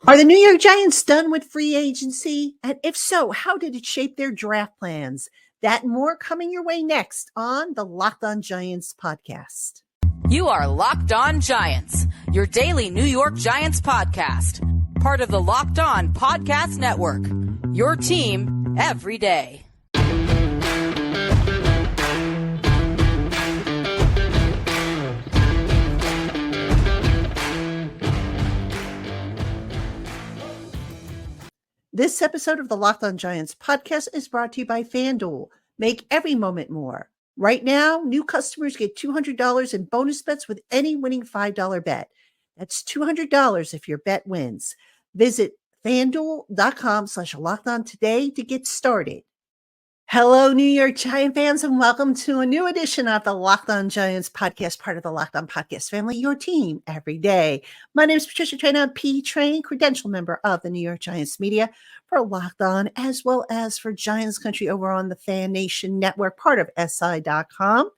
Are the New York Giants done with free agency? And if so, how did it shape their draft plans? That and more coming your way next on the Locked On Giants podcast. You are Locked On Giants, your daily New York Giants podcast. Part of the Locked On Podcast Network, your team every day. This episode of the Locked On Giants podcast is brought to you by FanDuel. Make every moment more. Right now, new customers get $200 in bonus bets with any winning $5 bet. That's $200 if your bet wins. Visit FanDuel.com/LockedOn today to get started. Hello, New York Giant fans, and welcome to a new edition of the Locked On Giants podcast, part of the Locked On Podcast family, your team every day. My name is Patricia Traina, P-Train, credential member of the New York Giants media for Locked On, as well as for Giants Country over on the Fan Nation Network, part of SI.com.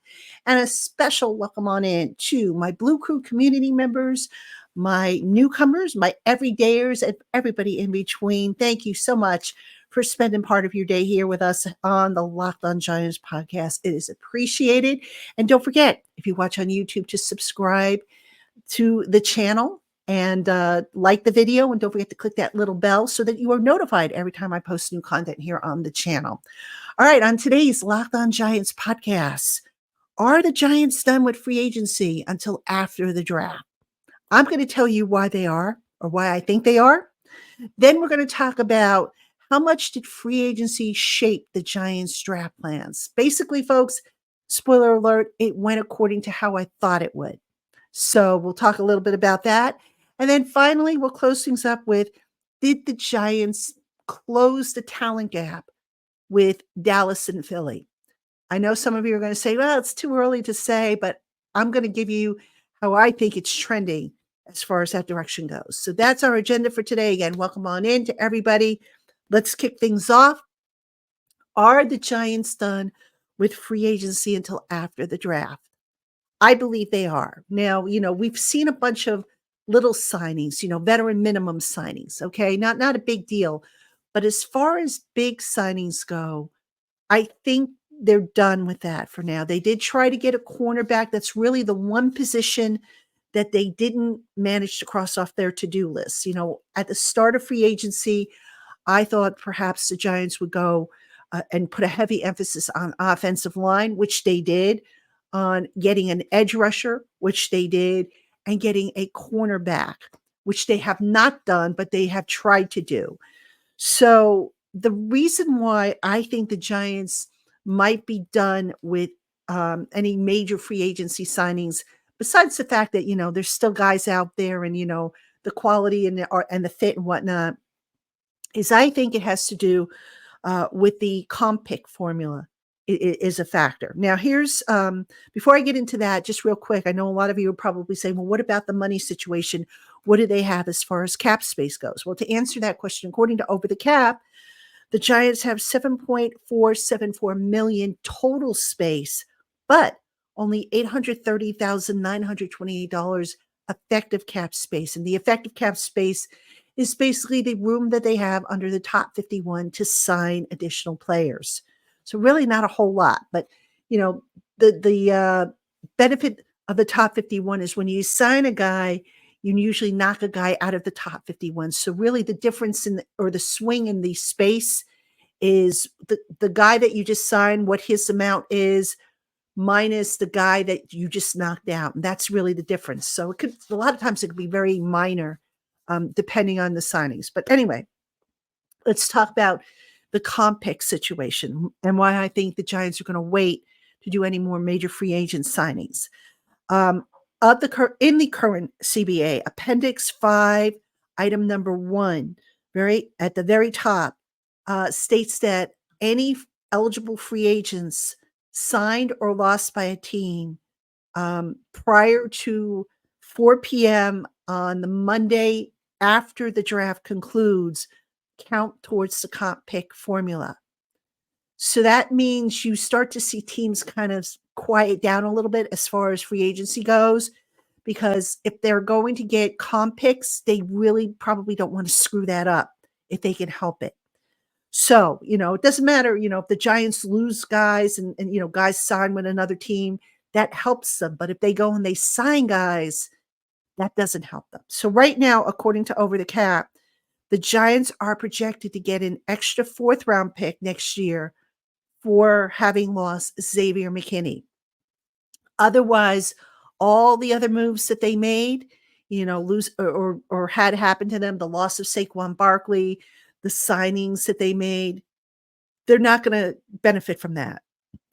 And a special welcome on in to my Blue Crew community members, my newcomers, my everydayers, and everybody in between. Thank you so much for spending part of your day here with us on the Locked On Giants podcast. It is appreciated. And don't forget, if you watch on YouTube, to subscribe to the channel and like the video. And don't forget to click that little bell so that you are notified every time I post new content here on the channel. All right, on today's Locked On Giants podcast, are the Giants done with free agency until after the draft? I'm going to tell you why they are, or why I think they are. Then we're going to talk about how much did free agency shape the Giants' draft plans? Basically, folks, spoiler alert, it went according to how I thought it would. So we'll talk a little bit about that. And then finally, we'll close things up with, did the Giants close the talent gap with Dallas and Philly? I know some of you are going to say, well, it's too early to say, but I'm going to give you how I think it's trending as far as that direction goes. So that's our agenda for today. Again, welcome on in to everybody. Let's kick things off. Are the Giants done with free agency until after the draft? I believe they are. Now, we've seen a bunch of little signings, veteran minimum signings, okay? Not a big deal. But as far as big signings go, I think they're done with that for now. They did try to get a cornerback. That's really the one position that they didn't manage to cross off their to-do list. At the start of free agency, I thought perhaps the Giants would go and put a heavy emphasis on offensive line, which they did, on getting an edge rusher, which they did, and getting a cornerback, which they have not done, but they have tried to do. So the reason why I think the Giants might be done with any major free agency signings, besides the fact that, there's still guys out there and, the quality and the fit and whatnot, is I think it has to do with the comp pick formula is a factor. Now, here's, before I get into that, just real quick, I know a lot of you are probably saying, well, what about the money situation? What do they have as far as cap space goes? Well, to answer that question, according to Over the Cap, the Giants have $7.474 million total space, but only $830,928 effective cap space. And the effective cap space is basically the room that they have under the top 51 to sign additional players. So really not a whole lot, but the benefit of the top 51 is when you sign a guy, you usually knock a guy out of the top 51. So really the difference or the swing in the space is the guy that you just signed, what his amount is, minus the guy that you just knocked out. And that's really the difference. So a lot of times it could be very minor, depending on the signings. But anyway, let's talk about the comp pick situation and why I think the Giants are going to wait to do any more major free agent signings. In the current CBA, Appendix 5, item number 1, at the very top, states that any eligible free agents signed or lost by a team prior to 4 p.m. on the Monday after the draft concludes count towards the comp pick formula. So that means you start to see teams kind of quiet down a little bit as far as free agency goes, because if they're going to get comp picks, they really probably don't want to screw that up if they can help it. So, it doesn't matter, if the Giants lose guys and guys sign with another team, that helps them. But if they go and they sign guys, that doesn't help them. So right now, according to Over the Cap, the Giants are projected to get an extra fourth round pick next year for having lost Xavier McKinney. Otherwise, all the other moves that they made, lose or had happened to them, the loss of Saquon Barkley, the signings that they made, they're not going to benefit from that.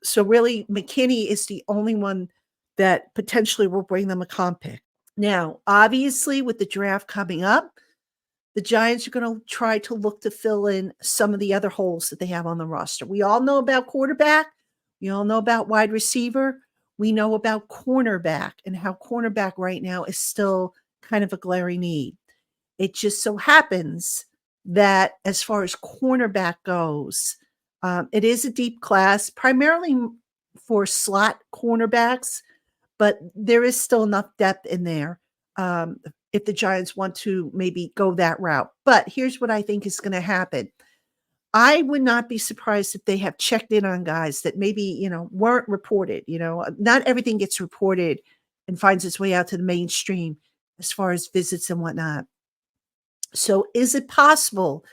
So really, McKinney is the only one that potentially will bring them a comp pick. Now, obviously, with the draft coming up, the Giants are going to try to look to fill in some of the other holes that they have on the roster. We all know about quarterback. We all know about wide receiver. We know about cornerback and how cornerback right now is still kind of a glaring need. It just so happens that as far as cornerback goes, it is a deep class, primarily for slot cornerbacks, but there is still enough depth in there if the Giants want to maybe go that route. But here's what I think is going to happen. I would not be surprised if they have checked in on guys that maybe, weren't reported. Not everything gets reported and finds its way out to the mainstream as far as visits and whatnot. So is it possible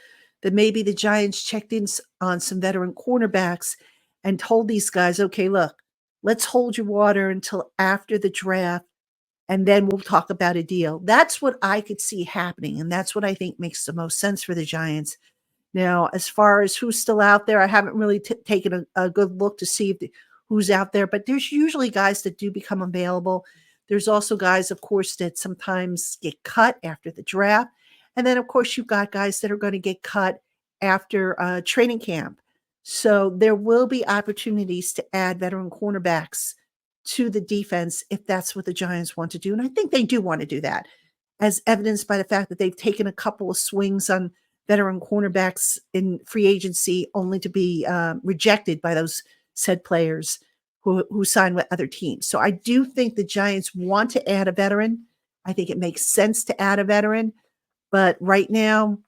that maybe the Giants checked in on some veteran cornerbacks and told these guys, okay, look, let's hold your water until after the draft, and then we'll talk about a deal. That's what I could see happening, and that's what I think makes the most sense for the Giants. Now, as far as who's still out there, I haven't really taken a good look to see who's out there, but there's usually guys that do become available. There's also guys, of course, that sometimes get cut after the draft. And then, of course, you've got guys that are going to get cut after training camp. So there will be opportunities to add veteran cornerbacks to the defense if that's what the Giants want to do. And I think they do want to do that, as evidenced by the fact that they've taken a couple of swings on veteran cornerbacks in free agency only to be rejected by those said players who sign with other teams. So I do think the Giants want to add a veteran. I think it makes sense to add a veteran. But right now,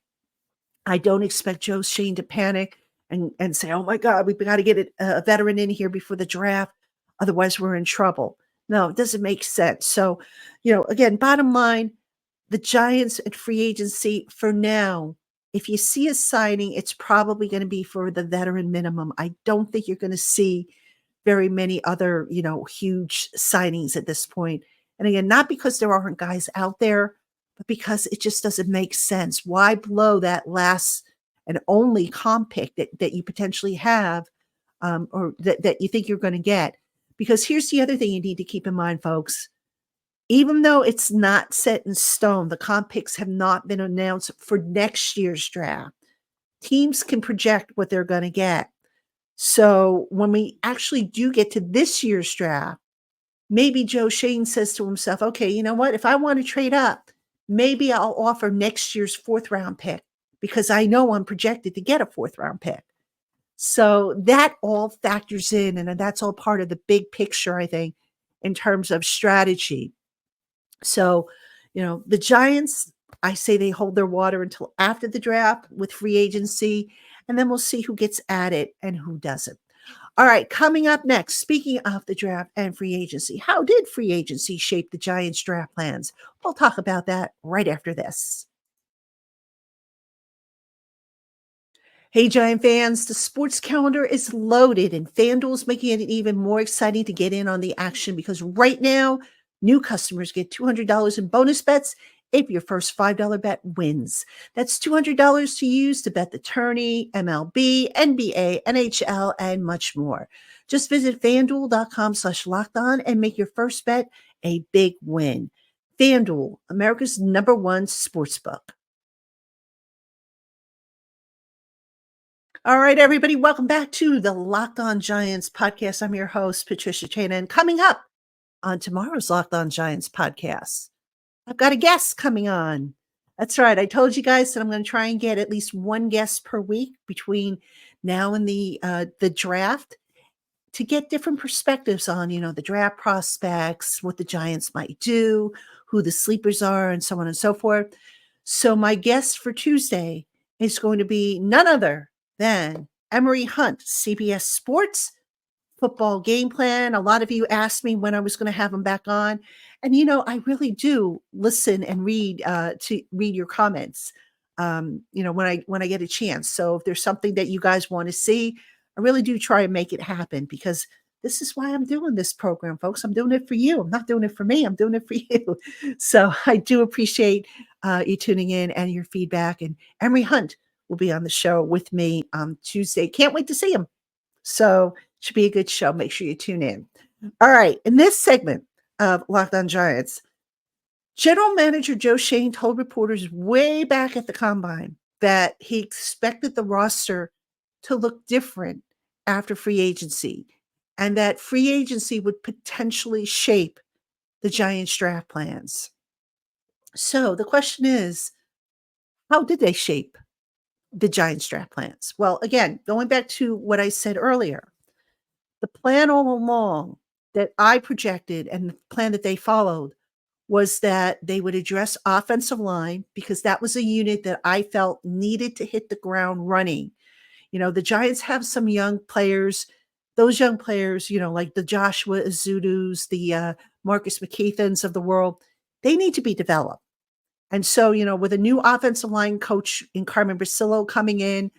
I don't expect Joe Schoen to panic and say, oh, my God, we've got to get a veteran in here before the draft. Otherwise, we're in trouble. No, it doesn't make sense. So, again, bottom line, the Giants at free agency for now, if you see a signing, it's probably going to be for the veteran minimum. I don't think you're going to see very many other, huge signings at this point. And again, not because there aren't guys out there, but because it just doesn't make sense. Why blow that last and only comp pick that you potentially have or that you think you're going to get? Because here's the other thing you need to keep in mind, folks. Even though it's not set in stone, the comp picks have not been announced for next year's draft. Teams can project what they're going to get. So when we actually do get to this year's draft, maybe Joe Schoen says to himself, okay, you know what? If I want to trade up, maybe I'll offer next year's fourth round pick because I know I'm projected to get a fourth round pick. So that all factors in, and that's all part of the big picture, I think, in terms of strategy. So, the Giants, I say they hold their water until after the draft with free agency, and then we'll see who gets added and who doesn't. All right, coming up next, speaking of the draft and free agency, how did free agency shape the Giants' draft plans? We'll talk about that right after this. Hey, Giant fans, the sports calendar is loaded and FanDuel's making it even more exciting to get in on the action because right now, new customers get $200 in bonus bets if your first $5 bet wins. That's $200 to use to bet the tourney, MLB, NBA, NHL, and much more. Just visit FanDuel.com/lockedon and make your first bet a big win. FanDuel, America's #1 sportsbook. All right, everybody, welcome back to the Locked On Giants podcast. I'm your host, Patricia Chena, and coming up on tomorrow's Locked On Giants podcast, I've got a guest coming on. That's right. I told you guys that I'm going to try and get at least one guest per week between now and the draft. to get different perspectives on, the draft prospects, what the Giants might do, who the sleepers are, and so on and so forth. So my guest for Tuesday is going to be none other than Emery Hunt, CBS Sports football game plan. A lot of you asked me when I was going to have him back on. And, I really do listen and read to read your comments, when I get a chance. So if there's something that you guys want to see, I really do try and make it happen because this is why I'm doing this program, folks. I'm doing it for you. I'm not doing it for me. I'm doing it for you. So I do appreciate you tuning in and your feedback. And Emery Hunt will be on the show with me on Tuesday. Can't wait to see him. So should be a good show. Make sure you tune in. All right. In this segment of Locked On Giants, General Manager Joe Schoen told reporters way back at the Combine that he expected the roster to look different after free agency and that free agency would potentially shape the Giants draft plans. So the question is, how did they shape the Giants draft plans? Well, again, going back to what I said earlier, the plan all along that I projected and the plan that they followed was that they would address offensive line because that was a unit that I felt needed to hit the ground running. The Giants have some young players. Those young players, like the Joshua Azudus, the Marcus McKeithans of the world, they need to be developed. And so, with a new offensive line coach in Carmen Brasillo coming in,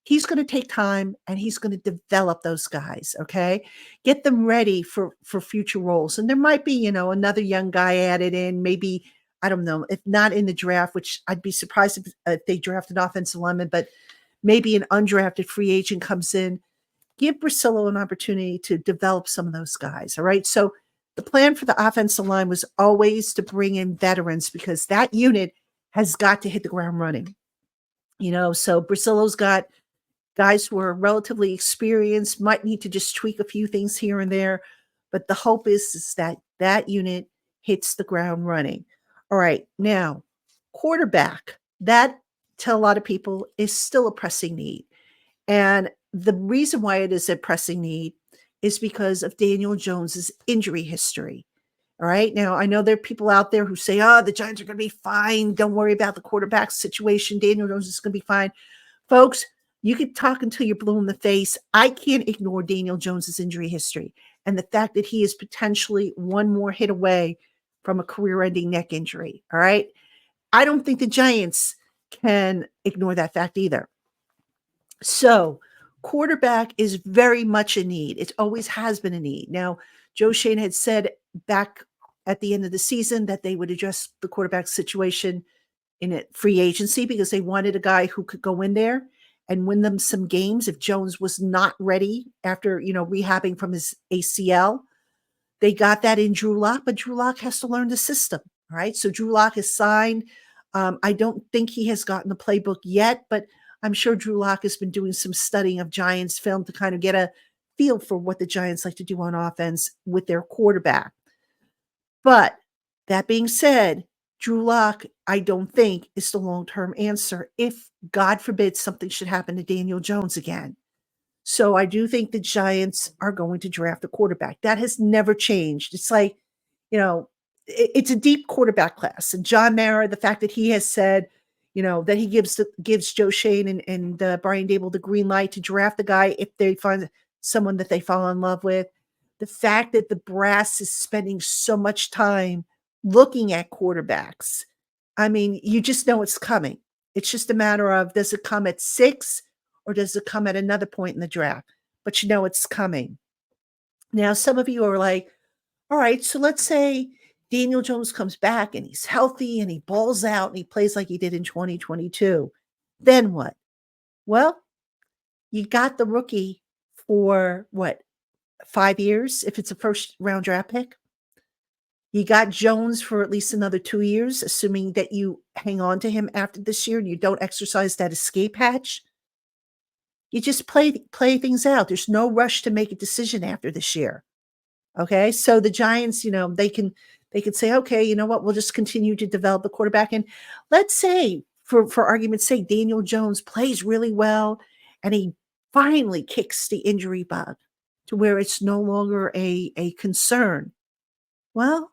he's going to take time and he's going to develop those guys, okay? Get them ready for future roles. And there might be, another young guy added in, maybe, I don't know, if not in the draft, which I'd be surprised if they drafted offensive lineman, but maybe an undrafted free agent comes in. Give Brasillo an opportunity to develop some of those guys, all right? So the plan for the offensive line was always to bring in veterans because that unit has got to hit the ground running. So Brasillo's got guys who are relatively experienced, might need to just tweak a few things here and there. But the hope is that that unit hits the ground running. All right. Now, quarterback, that to a lot of people is still a pressing need. And the reason why it is a pressing need is because of Daniel Jones's injury history. All right. Now, I know there are people out there who say, the Giants are going to be fine. Don't worry about the quarterback situation. Daniel Jones is going to be fine. Folks, you can talk until you're blue in the face. I can't ignore Daniel Jones's injury history and the fact that he is potentially one more hit away from a career-ending neck injury. All right. I don't think the Giants can ignore that fact either. So quarterback is very much a need. It always has been a need. Now, Joe Schoen had said back at the end of the season that they would address the quarterback situation in a free agency because they wanted a guy who could go in there and win them some games if Jones was not ready after, rehabbing from his ACL. They got that in Drew Lock, but Drew Lock has to learn the system, right? So Drew Lock is signed. I don't think he has gotten the playbook yet, but I'm sure Drew Lock has been doing some studying of Giants film to kind of get a feel for what the Giants like to do on offense with their quarterback. But that being said, Drew Lock, I don't think, is the long-term answer if, God forbid, something should happen to Daniel Jones again. So I do think the Giants are going to draft a quarterback. That has never changed. It's like, it's a deep quarterback class. And John Mara, the fact that he has said, that he gives Joe Schoen and Brian Dable the green light to draft the guy if they find someone that they fall in love with. The fact that the brass is spending so much time looking at quarterbacks. I mean, you just know it's coming. It's just a matter of, does it come at 6 or does it come at another point in the draft? But it's coming. Now, some of you are like, all right, so let's say Daniel Jones comes back and he's healthy and he balls out and he plays like he did in 2022. Then what? Well, you got the rookie for 5 years if it's a first round draft pick. You got Jones for at least another 2 years, assuming that you hang on to him after this year and you don't exercise that escape hatch. You just play things out. There's no rush to make a decision after this year. Okay, so the Giants, they can say, okay, you know what, we'll just continue to develop the quarterback. And let's say, for argument's sake, Daniel Jones plays really well and he finally kicks the injury bug. to where it's no longer a concern. Well,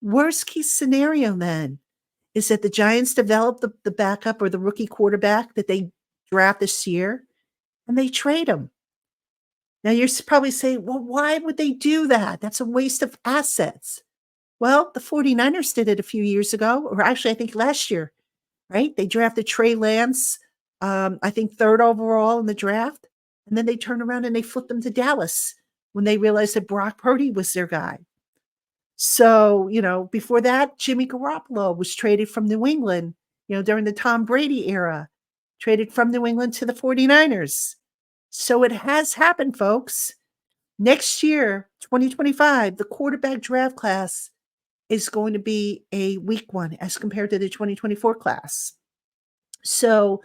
worst case scenario then is that the Giants develop the backup or the rookie quarterback that they draft this year and they trade him. Now you're probably saying, well, why would they do that? That's a waste of assets. Well, the 49ers did it a few years ago, or actually, I think last year, right? They drafted Trey Lance, I think third overall in the draft. And then they turned around and they flipped him to Dallas when they realized that Brock Purdy was their guy. So, before that, Jimmy Garoppolo was traded from New England, during the Tom Brady era, traded from New England to the 49ers. So it has happened, folks. Next year, 2025, the quarterback draft class is going to be a weak one as compared to the 2024 class. So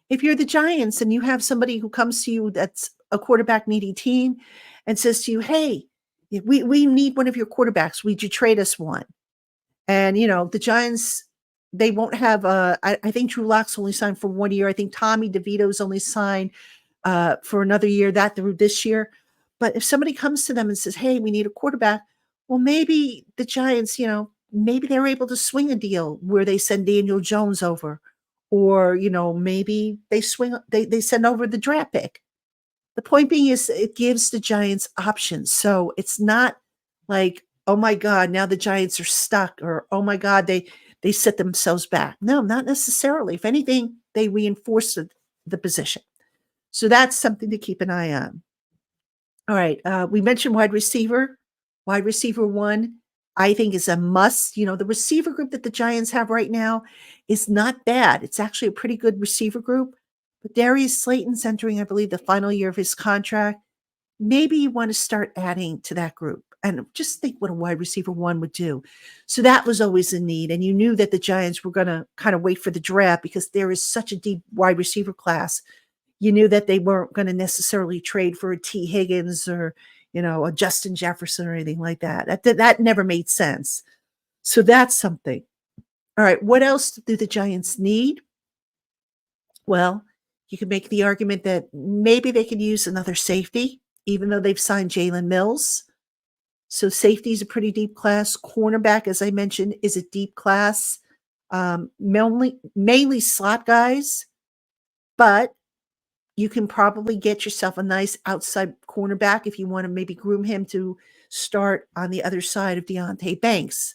if you're the Giants and you have somebody who comes to you that's a quarterback needy team and says to you, hey, we need one of your quarterbacks. Would you trade us one? And, the Giants, they won't have, I think Drew Lock's only signed for 1 year. I think Tommy DeVito's only signed for another year, that through this year. But if somebody comes to them and says, hey, we need a quarterback, well, maybe the Giants, maybe they're able to swing a deal where they send Daniel Jones over, or, maybe they send over the draft pick. The point being is it gives the Giants options. So it's not like, oh my God, now the Giants are stuck, or, oh my God, they set themselves back. No, not necessarily. If anything, they reinforce the position. So that's something to keep an eye on. All right. We mentioned wide receiver. Wide receiver one, I think, is a must. The receiver group that the Giants have right now is not bad. It's actually a pretty good receiver group. But Darius Slayton's entering, I believe, the final year of his contract. Maybe you want to start adding to that group and just think what a wide receiver one would do. So that was always a need. And you knew that the Giants were going to kind of wait for the draft because there is such a deep wide receiver class. You knew that they weren't going to necessarily trade for a T. Higgins or, a Justin Jefferson or anything like that. That never made sense. So that's something. All right. What else do the Giants need? Well, you could make the argument that maybe they could use another safety, even though they've signed Jalen Mills. So safety is a pretty deep class. Cornerback, as I mentioned, is a deep class. Mainly slot guys, but you can probably get yourself a nice outside cornerback if you want to maybe groom him to start on the other side of Deonte Banks.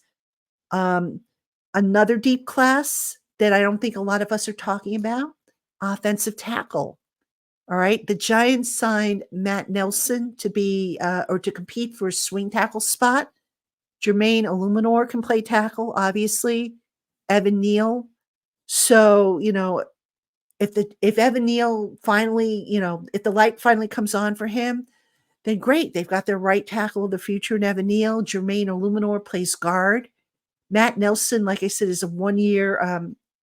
Another deep class that I don't think a lot of us are talking about, offensive tackle. All right. The Giants signed Matt Nelson to be or to compete for a swing tackle spot. Jermaine Illuminor can play tackle, obviously. Evan Neal. So, if Evan Neal finally, if the light finally comes on for him, then great. They've got their right tackle of the future in Evan Neal. Jermaine Illuminor plays guard. Matt Nelson, like I said, is a 1 year,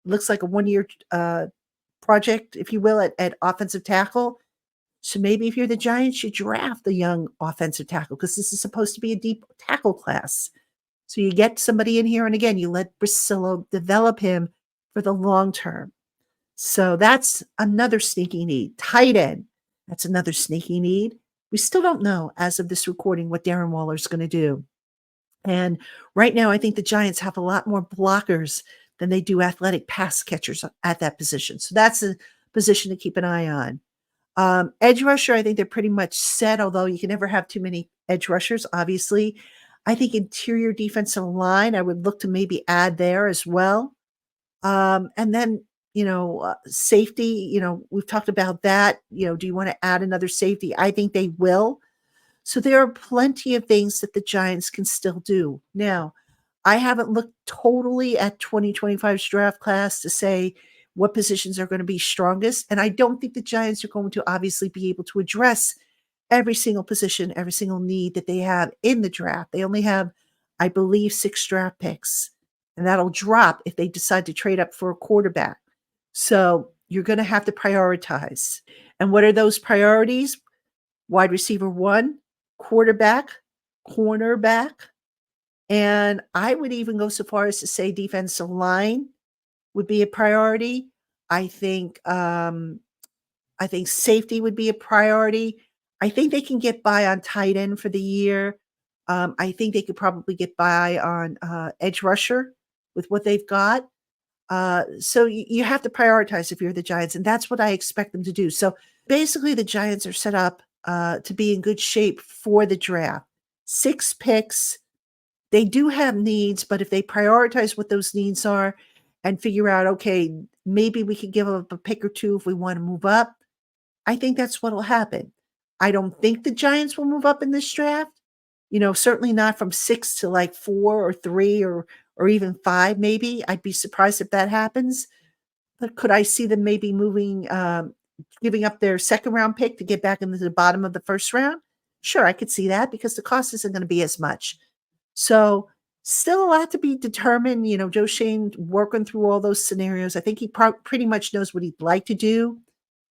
looks like a 1 year project, if you will, at offensive tackle. So maybe if you're the Giants, you draft the young offensive tackle because this is supposed to be a deep tackle class. So you get somebody in here, and again, you let Brasillo develop him for the long term. So that's another sneaky need. Tight end, that's another sneaky need. We still don't know, as of this recording, what Darren Waller is going to do. And right now, I think the Giants have a lot more blockers than they do athletic pass catchers at that position. So that's a position to keep an eye on. Edge rusher, I think they're pretty much set, although you can never have too many edge rushers, obviously. I think interior defensive line, I would look to maybe add there as well. And then, safety, we've talked about that. Do you want to add another safety? I think they will. So there are plenty of things that the Giants can still do. Now, I haven't looked totally at 2025's draft class to say what positions are going to be strongest. And I don't think the Giants are going to obviously be able to address every single position, every single need that they have in the draft. They only have, I believe, 6 draft picks. And that'll drop if they decide to trade up for a quarterback. So you're going to have to prioritize. And what are those priorities? Wide receiver 1, quarterback, cornerback, and I would even go so far as to say defensive line would be a priority. I think safety would be a priority. I think they can get by on tight end for the year. I think they could probably get by on edge rusher with what they've got. So you have to prioritize if you're the Giants, and that's what I expect them to do. So basically, the Giants are set up to be in good shape for the draft. 6 picks. They do have needs, but if they prioritize what those needs are and figure out, okay, maybe we could give up a pick or two if we want to move up, I think that's what will happen. I don't think the Giants will move up in this draft. Certainly not from 6 to like 4 or 3 or even 5 maybe. I'd be surprised if that happens. But could I see them maybe giving up their second round pick to get back into the bottom of the first round? Sure, I could see that because the cost isn't going to be as much. So still a lot to be determined. Joe Shane working through all those scenarios. I think he pretty much knows what he'd like to do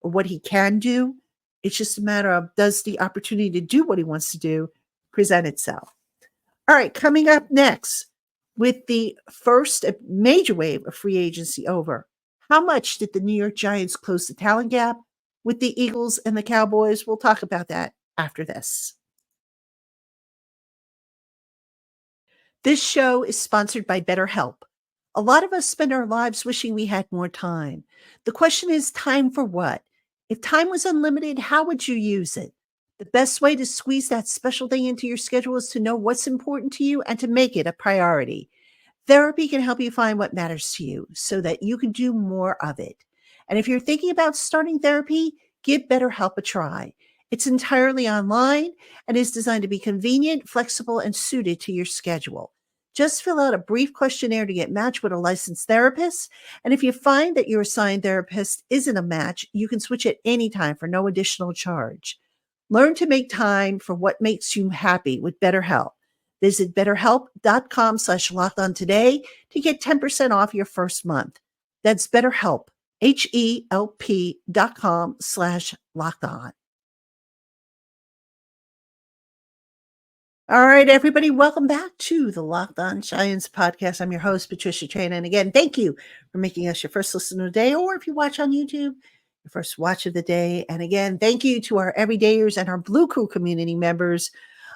or what he can do. It's just a matter of, does the opportunity to do what he wants to do present itself? All right, coming up next, with the first major wave of free agency over, how much did the New York Giants close the talent gap with the Eagles and the Cowboys? We'll talk about that after this. This show is sponsored by BetterHelp. A lot of us spend our lives wishing we had more time. The question is, time for what? If time was unlimited, how would you use it? The best way to squeeze that special thing into your schedule is to know what's important to you and to make it a priority. Therapy can help you find what matters to you so that you can do more of it. And if you're thinking about starting therapy, give BetterHelp a try. It's entirely online and is designed to be convenient, flexible, and suited to your schedule. Just fill out a brief questionnaire to get matched with a licensed therapist. And if you find that your assigned therapist isn't a match, you can switch at any time for no additional charge. Learn to make time for what makes you happy with BetterHelp. Visit betterhelp.com/lockedon today to get 10% off your first month. That's BetterHelp, HELP.com/lockedon. All right, everybody, welcome back to the Locked On Giants podcast. I'm your host, Patricia Traina. And again, thank you for making us your first listen of the day, or if you watch on YouTube, your first watch of the day. And again, thank you to our everydayers and our Blue Crew community members.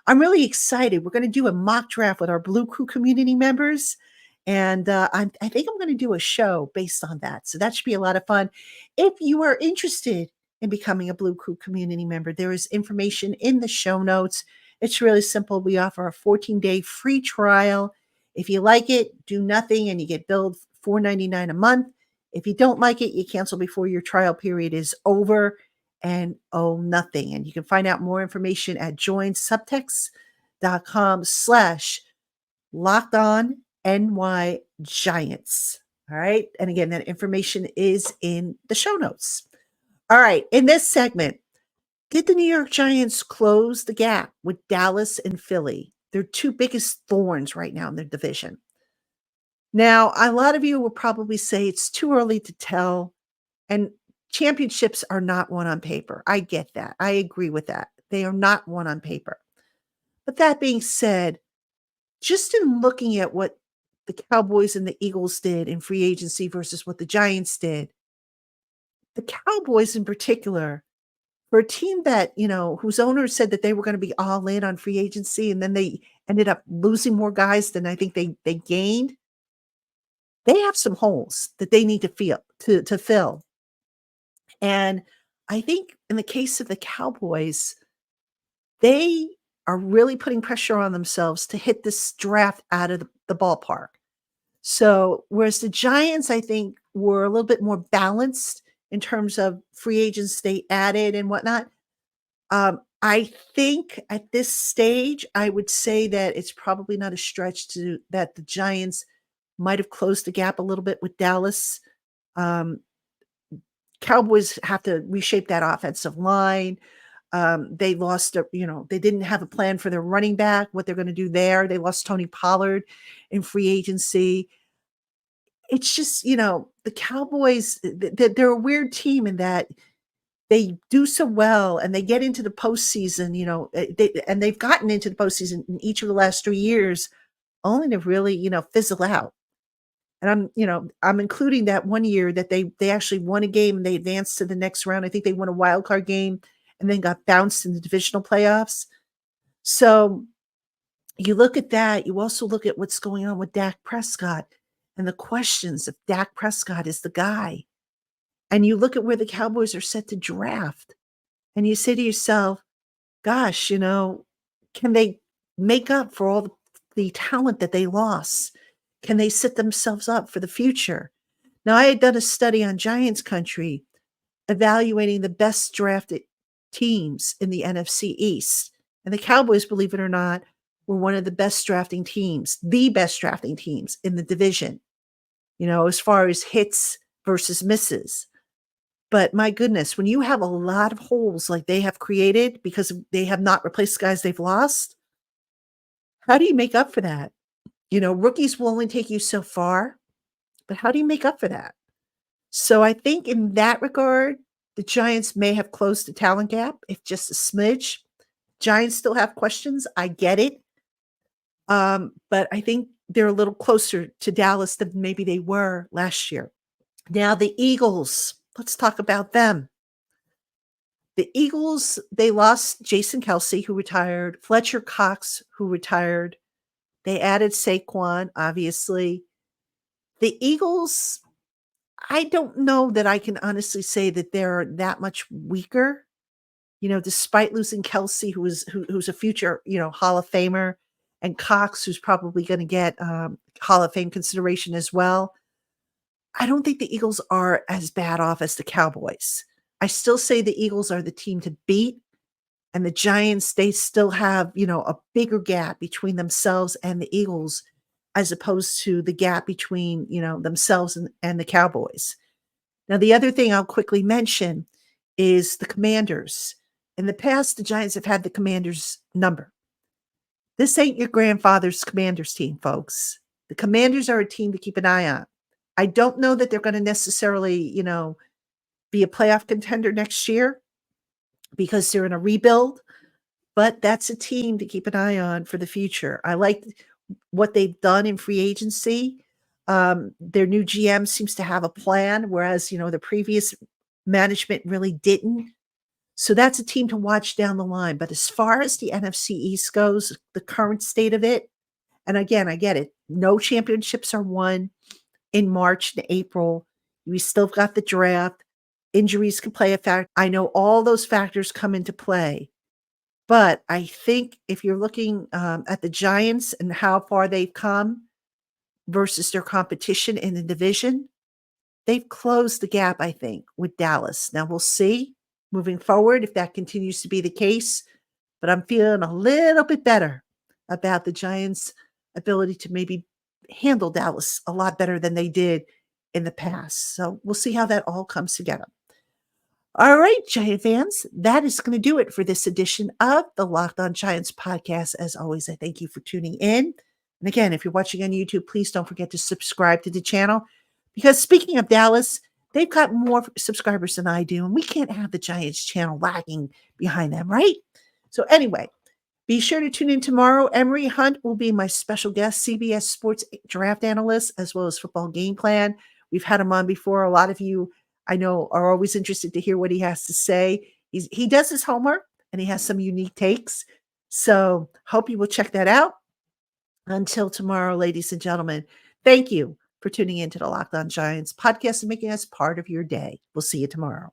I'm really excited. We're going to do a mock draft with our Blue Crew community members. And I think I'm going to do a show based on that. So that should be a lot of fun. If you are interested in becoming a Blue Crew community member, there is information in the show notes. It's really simple. We offer a 14-day free trial. If you like it, do nothing and you get billed $4.99 a month. If you don't like it, you cancel before your trial period is over and owe nothing. And you can find out more information at joinsubtext.com/lockedonnygiants. All right. And again, that information is in the show notes. All right. In this segment, did the New York Giants close the gap with Dallas and Philly? They're two biggest thorns right now in their division. Now, a lot of you will probably say it's too early to tell, and championships are not won on paper. I get that. I agree with that. They are not won on paper. But that being said, just in looking at what the Cowboys and the Eagles did in free agency versus what the Giants did, the Cowboys in particular, for a team that, whose owners said that they were going to be all in on free agency, and then they ended up losing more guys than I think they gained, they have some holes that they need to fill. And I think in the case of the Cowboys, they are really putting pressure on themselves to hit this draft out of the ballpark. So whereas the Giants, I think, were a little bit more balanced in terms of free agents they added and whatnot, I think at this stage, I would say that it's probably not a stretch that the Giants might have closed the gap a little bit with Dallas. Cowboys have to reshape that offensive line. They lost, they didn't have a plan for their running back, what they're going to do there. They lost Tony Pollard in free agency. It's just, the Cowboys, they're a weird team in that they do so well and they get into the postseason, and they've gotten into the postseason in each of the last 3 years, only to really, fizzle out. And I'm including that one year that they actually won a game and they advanced to the next round. I think they won a wild card game and then got bounced in the divisional playoffs. So you look at that. You also look at what's going on with Dak Prescott and the questions if Dak Prescott is the guy. And you look at where the Cowboys are set to draft, and you say to yourself, gosh, can they make up for all the talent that they lost? Can they set themselves up for the future? Now, I had done a study on Giants country evaluating the best drafted teams in the NFC East. And the Cowboys, believe it or not, were one of the best drafting teams, the best drafting teams in the division, as far as hits versus misses. But my goodness, when you have a lot of holes like they have created because they have not replaced guys they've lost, how do you make up for that? Rookies will only take you so far, but how do you make up for that? So I think in that regard, the Giants may have closed the talent gap, if just a smidge. Giants still have questions. I get it. But I think they're a little closer to Dallas than maybe they were last year. Now, the Eagles, let's talk about them. The Eagles, they lost Jason Kelce, who retired, Fletcher Cox, who retired. They added Saquon, obviously. The Eagles, I don't know that I can honestly say that they're that much weaker, despite losing Kelce, who's a future, Hall of Famer, and Cox, who's probably going to get Hall of Fame consideration as well. I don't think the Eagles are as bad off as the Cowboys. I still say the Eagles are the team to beat, and the Giants, they still have, a bigger gap between themselves and the Eagles as opposed to the gap between, themselves and the Cowboys. Now, the other thing I'll quickly mention is the Commanders. In the past, the Giants have had the Commanders' number. This ain't your grandfather's Commanders team, folks. The Commanders are a team to keep an eye on. I don't know that they're going to necessarily, be a playoff contender next year because they're in a rebuild, but that's a team to keep an eye on for the future. I like what they've done in free agency. Their new GM seems to have a plan, whereas, the previous management really didn't. So that's a team to watch down the line. But as far as the NFC East goes, the current state of it, and again, I get it. No championships are won in March and April. We still got the draft. Injuries can play a factor. I know all those factors come into play. But I think if you're looking at the Giants and how far they've come versus their competition in the division, they've closed the gap, I think, with Dallas. Now, we'll see moving forward if that continues to be the case. But I'm feeling a little bit better about the Giants' ability to maybe handle Dallas a lot better than they did in the past. So we'll see how that all comes together. All right, Giant fans, that is going to do it for this edition of the Locked On Giants podcast. As always, I thank you for tuning in. And again, if you're watching on YouTube, please don't forget to subscribe to the channel because speaking of Dallas, they've got more subscribers than I do, and we can't have the Giants channel lagging behind them, right? So anyway, be sure to tune in tomorrow. Emery Hunt will be my special guest, CBS Sports draft analyst, as well as football game plan. We've had him on before. A lot of you, I know, are always interested to hear what he has to say. He does his homework, and he has some unique takes. So hope you will check that out. Until tomorrow, ladies and gentlemen, thank you for tuning in to the Locked On Giants podcast and making us part of your day. We'll see you tomorrow.